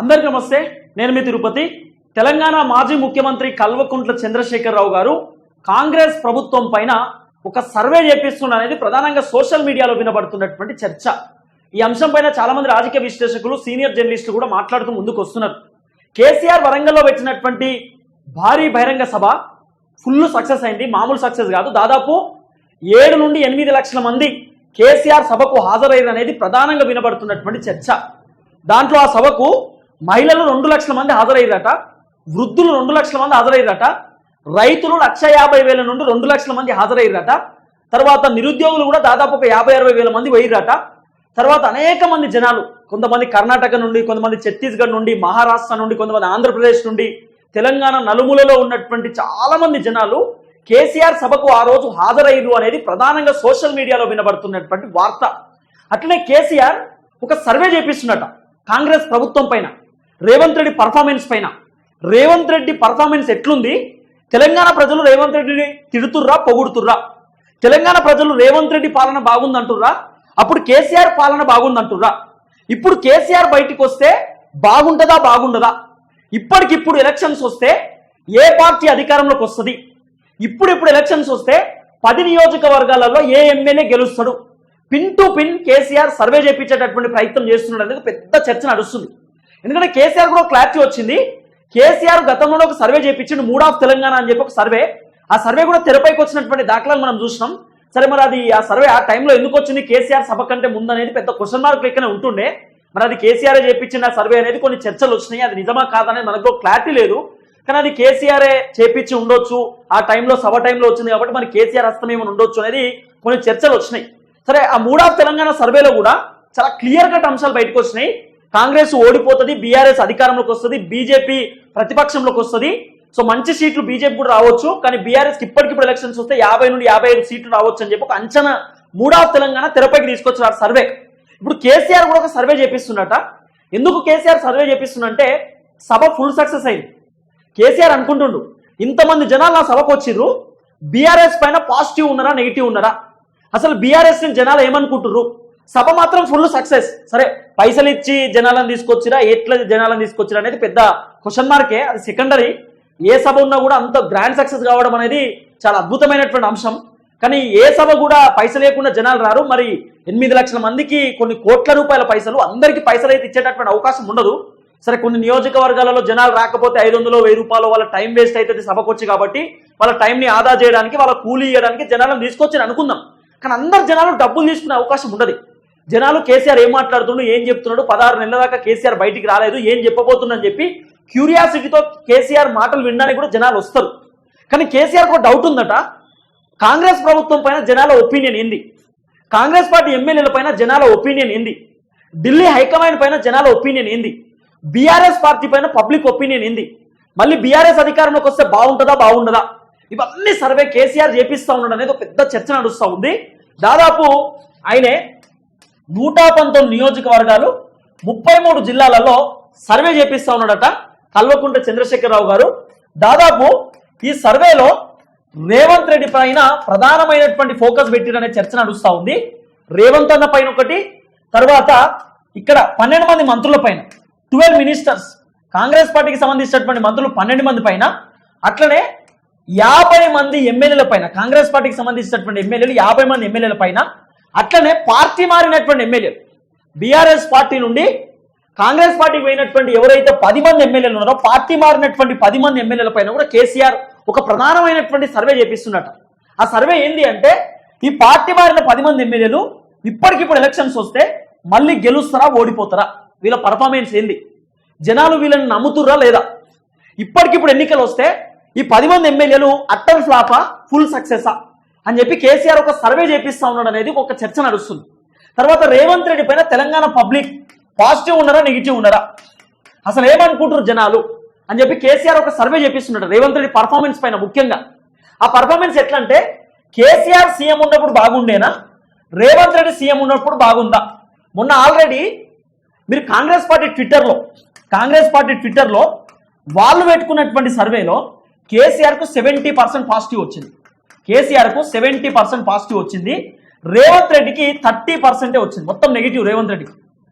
అందరికీ నమస్తే. నేను మీ తిరుపతి. తెలంగాణ మాజీ ముఖ్యమంత్రి కల్వకుంట్ల చంద్రశేఖరరావు గారు కాంగ్రెస్ ప్రభుత్వం పైన ఒక సర్వే చేపిస్తున్నారు అనేది ప్రధానంగా సోషల్ మీడియాలో వినబడుతున్నటువంటి చర్చ. ఈ అంశం పైన చాలా మంది రాజకీయ విశ్లేషకులు, సీనియర్ జర్నలిస్టులు కూడా మాట్లాడుతూ ముందుకు వస్తున్నారు. కేసీఆర్ వరంగల్లో పెట్టినటువంటి భారీ బహిరంగ సభ ఫుల్ సక్సెస్ అయింది. మామూలు సక్సెస్ కాదు. దాదాపు 7 నుండి 8 లక్షల మంది కేసీఆర్ సభకు హాజరయ్యారు అనేది ప్రధానంగా వినబడుతున్నటువంటి చర్చ. దాంట్లో ఆ సభకు మహిళలు 2 లక్షల మంది హాజరయ్యారట, వృద్ధులు 2 లక్షల మంది హాజరయ్యారట, రైతులు 1,50,000 నుండి 2 లక్షల మంది హాజరయ్యారట, తర్వాత నిరుద్యోగులు కూడా దాదాపు ఒక 50-60 వేల మంది పోయిరట. తర్వాత అనేక మంది జనాలు, కొంతమంది కర్ణాటక నుండి, కొంతమంది ఛత్తీస్గఢ్ నుండి, మహారాష్ట్ర నుండి, కొంతమంది ఆంధ్రప్రదేశ్ నుండి, తెలంగాణ నలుమూలలో ఉన్నటువంటి చాలా మంది జనాలు కేసీఆర్ సభకు ఆ రోజు హాజరయ్యారు అనేది ప్రధానంగా సోషల్ మీడియాలో వినబడుతున్నటువంటి వార్త. అట్లనే కేసీఆర్ ఒక సర్వే చేపిస్తున్నట కాంగ్రెస్ ప్రభుత్వం పైన, రేవంత్ రెడ్డి పర్ఫార్మెన్స్ పైన. రేవంత్ రెడ్డి పర్ఫార్మెన్స్ ఎట్లుంది? తెలంగాణ ప్రజలు రేవంత్ రెడ్డిని తిడుతుర్రా, పొగుడుతుర్రా? తెలంగాణ ప్రజలు రేవంత్ రెడ్డి పాలన బాగుందంటుర్రా? అప్పుడు కేసీఆర్ పాలన బాగుందంటుర్రా? ఇప్పుడు కేసీఆర్ బయటికి వస్తే బాగుంటుందా, బాగుండదా? ఇప్పటికిప్పుడు ఎలక్షన్స్ వస్తే ఏ పార్టీ అధికారంలోకి వస్తుంది? ఇప్పుడు ఎలక్షన్స్ వస్తే 10 నియోజకవర్గాలలో ఏ ఎమ్మెల్యే గెలుస్తాడు? Pin to pin KCR survey చేయించేటటువంటి ప్రయత్నం చేస్తున్నాడు అనేది పెద్ద చర్చ నడుస్తుంది. ఎందుకంటే కేసీఆర్ కూడా క్లారిటీ వచ్చింది. కేసీఆర్ గతంలో ఒక సర్వే చేయించిండు, మూడ్ ఆఫ్ తెలంగాణ అని చెప్పి ఒక సర్వే. ఆ సర్వే కూడా తెరపైకి వచ్చినటువంటి దాఖలాలు మనం చూసినాం. సరే, మరి అది ఆ సర్వే ఆ టైంలో ఎందుకు వచ్చింది కేసీఆర్ సభ కంటే ముందు అనేది పెద్ద క్వశ్చన్ మార్క్ లెక్కనే ఉంటుండే. మరి అది కేసీఆర్ చేయించిన సర్వే అనేది కొన్ని చర్చలు వచ్చినాయి. అది నిజమా కాదనేది మనకు క్లారిటీ లేదు. కానీ అది కేసీఆరే చేపించి ఉండొచ్చు, ఆ టైంలో సభ టైంలో వచ్చింది కాబట్టి మరి కేసీఆర్ హస్తమేమని ఉండొచ్చు అనేది కొన్ని చర్చలు వచ్చినాయి. సరే, ఆ మూడ్ ఆఫ్ తెలంగాణ సర్వేలో కూడా చాలా క్లియర్ కట్ అంశాలు బయటకు వచ్చినాయి. కాంగ్రెస్ ఓడిపోతుంది, బీఆర్ఎస్ అధికారంలోకి వస్తుంది, బీజేపీ ప్రతిపక్షంలోకి వస్తుంది. సో మంచి సీట్లు బీజేపీ కూడా రావచ్చు, కానీ బీఆర్ఎస్కి ఇప్పటికిప్పుడు ఎలక్షన్స్ వస్తే 50 నుండి 55 సీట్లు రావచ్చు అని చెప్పి ఒక అంచనా మూడ్ ఆఫ్ తెలంగాణ తెరపైకి తీసుకొచ్చారు సర్వే. ఇప్పుడు కేసీఆర్ కూడా ఒక సర్వే చేపిస్తున్నట. ఎందుకు కేసీఆర్ సర్వే చేపిస్తున్నంటే సభ ఫుల్ సక్సెస్ అయింది. కేసీఆర్ అనుకుంటుండు, ఇంతమంది జనాలు నా సభకు వచ్చిర్రు, బీఆర్ఎస్ పైన పాజిటివ్ ఉన్నారా, నెగిటివ్ ఉన్నారా? అసలు బీఆర్ఎస్ జనాలు ఏమనుకుంటుర్రు? సభ మాత్రం ఫుల్ సక్సెస్. సరే, పైసలు ఇచ్చి జనాలను తీసుకొచ్చిరా, ఎట్లా జనాలను తీసుకొచ్చిరా అనేది పెద్ద క్వశ్చన్ మార్కే, అది సెకండరీ. ఏ సభ ఉన్నా కూడా అంత గ్రాండ్ సక్సెస్ కావడం అనేది చాలా అద్భుతమైనటువంటి అంశం. కానీ ఏ సభ కూడా పైసలు లేకుండా జనాలు రారు. మరి 8 లక్షల మందికి కొన్ని కోట్ల రూపాయల పైసలు, అందరికీ పైసలు అయితే ఇచ్చేటటువంటి అవకాశం ఉండదు. సరే, కొన్ని నియోజకవర్గాలలో జనాలు రాకపోతే 500, 1000 రూపాయలు వాళ్ళ టైం వేస్ట్ అవుతుంది సభకు వచ్చి, కాబట్టి వాళ్ళ టైంని ఆదా చేయడానికి, వాళ్ళ కూలీ ఇవ్వడానికి జనాలను తీసుకొచ్చి అనుకుందాం. కానీ అందరు జనాలు డబ్బులు తీసుకునే అవకాశం ఉండదు. జనాలు కేసీఆర్ ఏం మాట్లాడుతున్నాడు, ఏం చెప్తున్నాడు, 16 నెలల దాకా కేసీఆర్ బయటికి రాలేదు, ఏం చెప్పబోతుందని చెప్పి క్యూరియాసిటీతో కేసీఆర్ మాటలు వినడానికి కూడా జనాలు వస్తారు. కానీ కేసీఆర్ కూడా డౌట్ ఉందట, కాంగ్రెస్ ప్రభుత్వం పైన జనాల ఒపీనియన్ ఏంది, కాంగ్రెస్ పార్టీ ఎమ్మెల్యేల పైన జనాల ఒపీనియన్ ఏంది, ఢిల్లీ హైకమాండ్ పైన జనాల ఒపీనియన్ ఏంది, బీఆర్ఎస్ పార్టీ పైన పబ్లిక్ ఒపీనియన్ ఏంది, మళ్ళీ బీఆర్ఎస్ అధికారంలోకి వస్తే బాగుంటుందా, బాగుండదా? ఇవన్నీ సర్వే కేసీఆర్ చేపిస్తా ఉన్నాడు అనేది ఒక పెద్ద చర్చ నడుస్తూ ఉంది. దాదాపు ఆయనే 119 నియోజకవర్గాలు 33 జిల్లాలలో సర్వే చేపిస్తా ఉన్నాడట కల్వకుంట్ల చంద్రశేఖరరావు గారు. దాదాపు ఈ సర్వేలో రేవంత్ రెడ్డి పైన ప్రధానమైనటువంటి ఫోకస్ పెట్టిరనే చర్చ నడుస్తూ ఉంది. రేవంత్ అన్న పైన ఒకటి, తర్వాత ఇక్కడ 12 మంది మంత్రుల పైన, 12 మినిస్టర్స్, కాంగ్రెస్ పార్టీకి సంబంధించినటువంటి మంత్రులు 12 మంది పైన, అట్లనే 50 మంది ఎమ్మెల్యేల పైన, కాంగ్రెస్ పార్టీకి సంబంధించినటువంటి ఎమ్మెల్యేలు 50 మంది ఎమ్మెల్యేల పైన, అట్లనే పార్టీ మారినటువంటి ఎమ్మెల్యేలు, బీఆర్ఎస్ పార్టీ నుండి కాంగ్రెస్ పార్టీకి పోయినటువంటి ఎవరైతే 10 మంది ఎమ్మెల్యేలు ఉన్నారో పార్టీ మారినటువంటి 10 మంది ఎమ్మెల్యేల పైన కూడా కేసీఆర్ ఒక ప్రధానమైనటువంటి సర్వే చేపిస్తున్నట. ఆ సర్వే ఏంది అంటే, ఈ పార్టీ మారిన 10 మంది ఎమ్మెల్యేలు ఇప్పటికిప్పుడు ఎలక్షన్స్ వస్తే మళ్ళీ గెలుస్తారా, ఓడిపోతారా? వీళ్ళ పర్ఫార్మెన్స్ ఏంది? జనాలు వీళ్ళని నమ్ముతుర్రా లేదా? ఇప్పటికిప్పుడు ఎన్నికలు వస్తే ఈ 10 మంది ఎమ్మెల్యేలు అట్టర్ ఫ్లాపా, ఫుల్ సక్సెసా అని చెప్పి కేసీఆర్ ఒక సర్వే చేపిస్తా ఉన్నాడు అనేది ఒక చర్చ నడుస్తుంది. తర్వాత రేవంత్ రెడ్డి పైన తెలంగాణ పబ్లిక్ పాజిటివ్ ఉన్నారా, నెగిటివ్ ఉన్నారా, అసలు ఏమనుకుంటారు జనాలు అని చెప్పి కేసీఆర్ ఒక సర్వే చేపిస్తున్నాడు రేవంత్ రెడ్డి పర్ఫార్మెన్స్ పైన. ముఖ్యంగా ఆ పర్ఫార్మెన్స్ ఎట్లా అంటే, కేసీఆర్ సీఎం ఉన్నప్పుడు బాగుండేనా, రేవంత్ రెడ్డి సీఎం ఉన్నప్పుడు బాగుందా? మొన్న ఆల్రెడీ మీరు కాంగ్రెస్ పార్టీ ట్విట్టర్లో వాళ్ళు పెట్టుకున్నటువంటి సర్వేలో కేసీఆర్కు 70% పాజిటివ్ వచ్చింది. కేసీఆర్కు 70% పాజిటివ్ వచ్చింది. రేవంత్ రెడ్డికి 30% వచ్చింది. మొత్తం నెగిటివ్ రేవంత్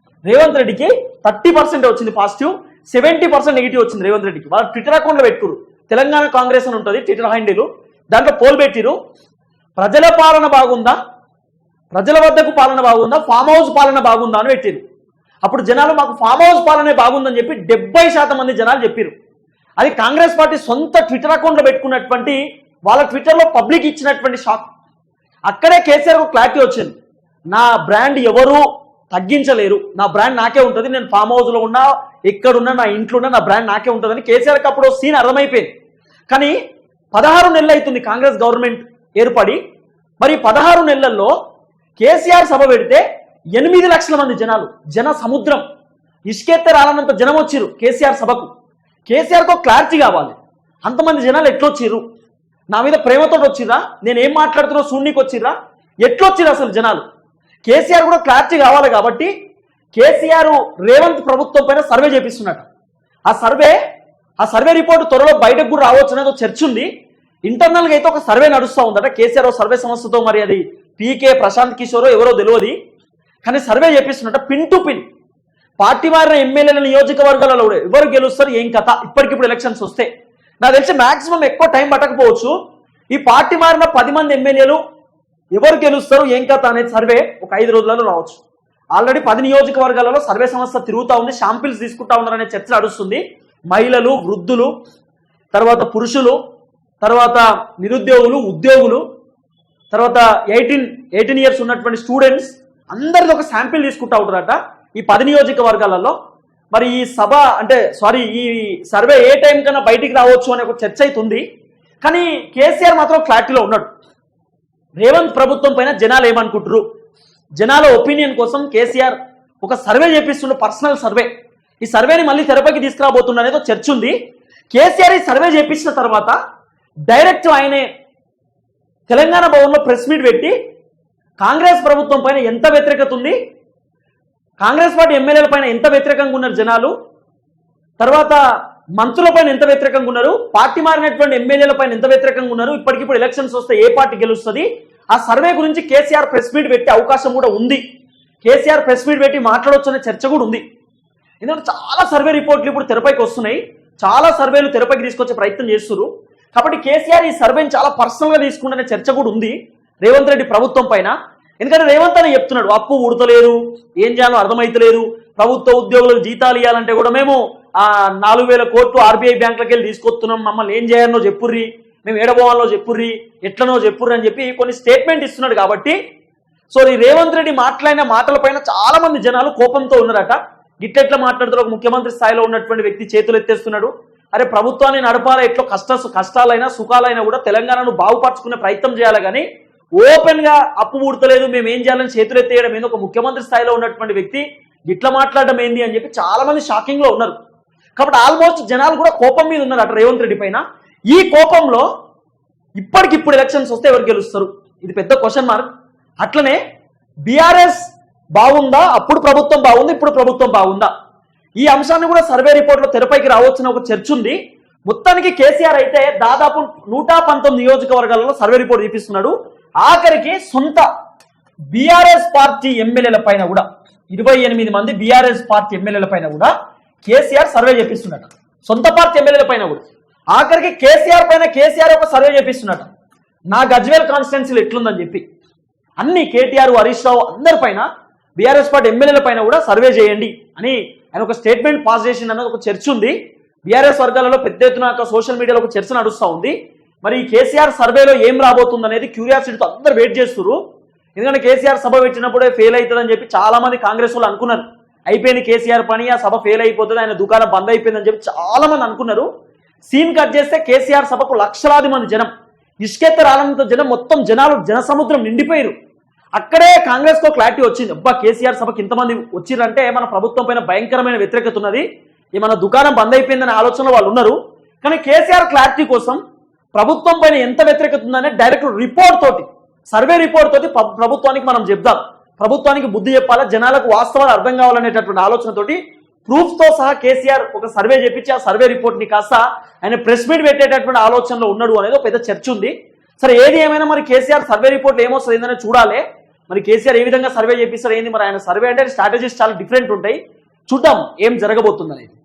రెడ్డికి 30% వచ్చింది పాజిటివ్. 70% నెగిటివ్ వచ్చింది రేవంత్ రెడ్డికి. వాళ్ళ ట్విట్టర్ అకౌంట్లో పెట్టుకురు, తెలంగాణ కాంగ్రెస్ అని ఉంటుంది ట్విట్టర్ హ్యాండిల్, దాంట్లో పోల్ పెట్టిరు, ప్రజల పాలన బాగుందా, ప్రజల వద్దకు పాలన బాగుందా, ఫామ్ హౌస్ పాలన బాగుందా అని పెట్టిరు. అప్పుడు జనాలు మాకు ఫామ్ హౌస్ పాలనే బాగుందని చెప్పి 70% మంది జనాలు చెప్పారు. అది కాంగ్రెస్ పార్టీ సొంత ట్విట్టర్ అకౌంట్లో పెట్టుకున్నటువంటి వాళ్ళ ట్విట్టర్లో పబ్లిక్ ఇచ్చినటువంటి షాక్. అక్కడే కేసీఆర్కు క్లారిటీ వచ్చింది, నా బ్రాండ్ ఎవరు తగ్గించలేరు, నా బ్రాండ్ నాకే ఉంటుంది, నేను ఫామ్ హౌస్లో ఉన్నా ఎక్కడున్నా నా ఇంట్లో ఉన్నా నా బ్రాండ్ నాకే ఉంటుందని కేసీఆర్కి అప్పుడు సీన్ అర్థమైపోయింది. కానీ 16 నెలలు అవుతుంది కాంగ్రెస్ గవర్నమెంట్ ఏర్పడి. మరి 16 నెలల్లో కేసీఆర్ సభ పెడితే 8 లక్షల మంది జనాలు, జన సముద్రం, ఇసుకెత్తే రాలనంత జనం వచ్చిర్రు కేసీఆర్ సభకు. కేసీఆర్కు క్లారిటీ కావాలి, అంతమంది జనాలు ఎట్లొచ్చిర్రు, నా మీద ప్రేమతో వచ్చిర్రా, నేను ఏం మాట్లాడుతున్నా సూన్నీకి వచ్చిర్రా, ఎట్లొచ్చిర్రు అసలు జనాలు. కేసీఆర్ కూడా క్లారిటీ కావాలి కాబట్టి కేసీఆర్ రేవంత్ ప్రభుత్వం పైన సర్వే చేపిస్తున్నట్టు. ఆ సర్వే రిపోర్ట్ త్వరలో బయటకు కూడా రావచ్చు అనేది చర్చ ఉంది. ఇంటర్నల్గా అయితే ఒక సర్వే నడుస్తూ ఉందట కేసీఆర్ సర్వే సంస్థతో, మరి అది పీకే ప్రశాంత్ కిషోర్ ఎవరో తెలియదు, కానీ సర్వే చేపిస్తున్నట్ట పిన్ టు పిన్. పార్టీ మారిన ఎమ్మెల్యేల నియోజకవర్గాలలో ఎవరు గెలుస్తారు ఏం కథ, ఇప్పటికిప్పుడు ఎలక్షన్స్ వస్తే నాకు తెలిసి మాక్సిమం ఎక్కువ టైం పట్టకపోవచ్చు. ఈ పార్టీ మారిన 10 మంది ఎమ్మెల్యేలు ఎవరు గెలుస్తారు ఏం కథ అనేది సర్వే ఒక 5 రోజులలో రావచ్చు. ఆల్రెడీ 10 నియోజకవర్గాలలో సర్వే సంస్థ తిరుగుతూ ఉంది, శాంపిల్స్ తీసుకుంటా ఉన్నారనే చర్చ నడుస్తుంది. మహిళలు, వృద్ధులు, తర్వాత పురుషులు, తర్వాత నిరుద్యోగులు, ఉద్యోగులు, తర్వాత 18 ఇయర్స్ ఉన్నటువంటి స్టూడెంట్స్ అందరిది ఒక శాంపిల్ తీసుకుంటా ఉంటారట ఈ 10 నియోజకవర్గాలలో. మరి ఈ సభ అంటే ఈ సర్వే ఏ టైం కన్నా బయటికి రావచ్చు అనే ఒక చర్చ అవుతుంది. కానీ కేసీఆర్ మాత్రం క్లారిటీలో ఉన్నాడు. రేవంత్ ప్రభుత్వం పైన జనాలు ఏమనుకుంటారు, జనాల ఒపీనియన్ కోసం కేసీఆర్ ఒక సర్వే చేపిస్తుండే, పర్సనల్ సర్వే. ఈ సర్వేని మళ్ళీ తెరపైకి తీసుకురాబోతుండ అనేది చర్చ ఉంది. కేసీఆర్ ఈ సర్వే చేపించిన తర్వాత డైరెక్ట్ ఆయనే తెలంగాణ భవన్లో ప్రెస్ మీట్ పెట్టి కాంగ్రెస్ ప్రభుత్వం పైన ఎంత వ్యతిరేకత ఉంది, కాంగ్రెస్ పార్టీ ఎమ్మెల్యేల పైన ఎంత వ్యతిరేకంగా ఉన్నారు జనాలు, తర్వాత మంత్రుల పైన ఎంత వ్యతిరేకంగా ఉన్నారు, పార్టీ మారినటువంటి ఎమ్మెల్యేల పైన ఎంత వ్యతిరేకంగా ఉన్నారు, ఇప్పటికిప్పుడు ఎలక్షన్స్ వస్తే ఏ పార్టీ గెలుస్తుంది, ఆ సర్వే గురించి కేసీఆర్ ప్రెస్ మీట్ పెట్టే అవకాశం కూడా ఉంది. కేసీఆర్ ప్రెస్ మీట్ పెట్టి మాట్లాడవచ్చు అనే చర్చ కూడా ఉంది. ఎందుకంటే చాలా సర్వే రిపోర్ట్లు ఇప్పుడు తెరపైకి వస్తున్నాయి, చాలా సర్వేలు తెరపైకి తీసుకొచ్చే ప్రయత్నం చేస్తున్నారు. కాబట్టి కేసీఆర్ ఈ సర్వేని చాలా పర్సనల్గా తీసుకుంటున్న చర్చ కూడా ఉంది రేవంత్ రెడ్డి ప్రభుత్వం పైన. ఎందుకంటే రేవంత్ అనే చెప్తున్నాడు, అప్పు ఉడతలేదు, ఏం చేయాలో అర్థమైతలేదు, ప్రభుత్వ ఉద్యోగులకు జీతాలు ఇవ్వాలంటే కూడా మేము 4,000 కోట్లు ఆర్బీఐ బ్యాంకులకి వెళ్ళి తీసుకొస్తున్నాం, మమ్మల్ని ఏం చేయాలనో చెప్పుర్రి, మేము ఏడబోవాలో చెప్పుర్రి, ఎట్లనో చెప్పుర్రి అని చెప్పి కొన్ని స్టేట్మెంట్ ఇస్తున్నాడు. కాబట్టి ఈ రేవంత్ రెడ్డి మాట్లాడిన మాటలపైన చాలా మంది జనాలు కోపంతో ఉన్నారట. గిట్లెట్లా మాట్లాడుతారు, ఒక ముఖ్యమంత్రి స్థాయిలో ఉన్నటువంటి వ్యక్తి చేతులు ఎత్తేస్తున్నాడు, అరే ప్రభుత్వాన్ని నడపాలా, ఎట్లా కష్టాలైనా సుఖాలైనా కూడా తెలంగాణను బాగుపరచుకునే ప్రయత్నం చేయాలి, కానీ ఓపెన్ గా అప్పు ఊడతలేదు మేము ఏం చేయాలని చేతులు ఎత్తేయడం ఏంది, ఒక ముఖ్యమంత్రి స్థాయిలో ఉన్నటువంటి వ్యక్తి గిట్లా మాట్లాడడం ఏంది అని చెప్పి చాలా మంది షాకింగ్ లో ఉన్నారు. కాబట్టి ఆల్మోస్ట్ జనాలు కూడా కోపం మీద ఉన్నారు అటు రేవంత్ రెడ్డి పైన. ఈ కోపంలో ఇప్పటికిప్పుడు ఎలక్షన్స్ వస్తే ఎవరు గెలుస్తారు, ఇది పెద్ద క్వశ్చన్ మార్క్. అట్లనే బీఆర్ఎస్ బాగుందా, అప్పుడు ప్రభుత్వం బాగుంది, ఇప్పుడు ప్రభుత్వం బాగుందా, ఈ అంశాన్ని కూడా సర్వే రిపోర్ట్లో తెరపైకి రావచ్చిన ఒక చర్చ ఉంది. మొత్తానికి కేసీఆర్ అయితే దాదాపు 119 నియోజకవర్గాలలో సర్వే రిపోర్ట్ చూపిస్తున్నాడు. ఆఖరికి సొంత బీఆర్ఎస్ పార్టీ ఎమ్మెల్యేల పైన కూడా 28 మంది బీఆర్ఎస్ పార్టీ ఎమ్మెల్యేల పైన కూడా కేసీఆర్ సర్వే చేపిస్తున్నాడు, సొంత పార్టీ ఎమ్మెల్యేల పైన కూడా. ఆఖరికి కేసీఆర్ పైన కేసీఆర్ ఒక సర్వే చేపిస్తున్నాడు, నా గజ్వేల్ కాన్స్టిట్యున్సీలో ఎట్లుందని చెప్పి. అన్ని కేటీఆర్, హరీష్ రావు అందరిపైన, బీఆర్ఎస్ పార్టీ ఎమ్మెల్యేల పైన కూడా సర్వే చేయండి అని ఆయన ఒక స్టేట్మెంట్ పాస్ చేసింది అన్నది ఒక చర్చ ఉంది. బీఆర్ఎస్ వర్గాలలో పెద్ద ఎత్తున సోషల్ మీడియాలో ఒక చర్చ నడుస్తూ ఉంది. మరి కేసీఆర్ సర్వేలో ఏం రాబోతుంది అనేది క్యూరియాసిటీతో అందరు వెయిట్ చేస్తున్నారు. ఎందుకంటే కేసీఆర్ సభ పెట్టినప్పుడే ఫెయిల్ అవుతుందని చెప్పి చాలా మంది కాంగ్రెస్ వాళ్ళు అనుకున్నారు. అయిపోయింది కేసీఆర్ పని, ఆ సభ ఫెయిల్ అయిపోతుంది, ఆయన దుకాణం బంద్ అయిపోయిందని చెప్పి చాలా మంది అనుకున్నారు. సీన్ కట్ చేస్తే కేసీఆర్ సభకు లక్షలాది మంది జనం, ఇసుకెత్త రాలంత జనం, మొత్తం జనాలు జనసముద్రం నిండిపోయారు. అక్కడే కాంగ్రెస్ కో క్లారిటీ వచ్చింది, అబ్బా కేసీఆర్ సభకి ఇంతమంది వచ్చిరంటే మన ప్రభుత్వం పైన భయంకరమైన వ్యతిరేకత ఉన్నది, మన దుకాణం బంద్ అయిపోయిందనే ఆలోచనలో వాళ్ళు ఉన్నారు. కానీ కేసీఆర్ క్లారిటీ కోసం ప్రభుత్వం పైన ఎంత వ్యతిరేకత ఉందనే డైరెక్ట్ రిపోర్ట్ తోటి, సర్వే రిపోర్ట్ తోటి ప్రభుత్వానికి మనం చెప్దాం, ప్రభుత్వానికి బుద్ధి చెప్పాలా, జనాలకు వాస్తవాలు అర్థం కావాలనేటటువంటి ఆలోచనతోటి ప్రూఫ్ తో సహా కేసీఆర్ ఒక సర్వే చేపించి ఆ సర్వే రిపోర్ట్ ని కాస్త ఆయన ప్రెస్ మీట్ పెట్టేటటువంటి ఆలోచనలో ఉన్నాడు అనేది ఒక పెద్ద చర్చ ఉంది. సరే ఏది ఏమైనా మరి కేసీఆర్ సర్వే రిపోర్ట్ ఏమొస్తుంది ఏందని చూడాలి. మరి కేసీఆర్ ఏ విధంగా సర్వే చేపిస్తారు ఏంది, మరి ఆయన సర్వే అంటే స్ట్రాటజీస్ చాలా డిఫరెంట్ ఉంటాయి. చూద్దాం ఏం జరగబోతుంది అనేది.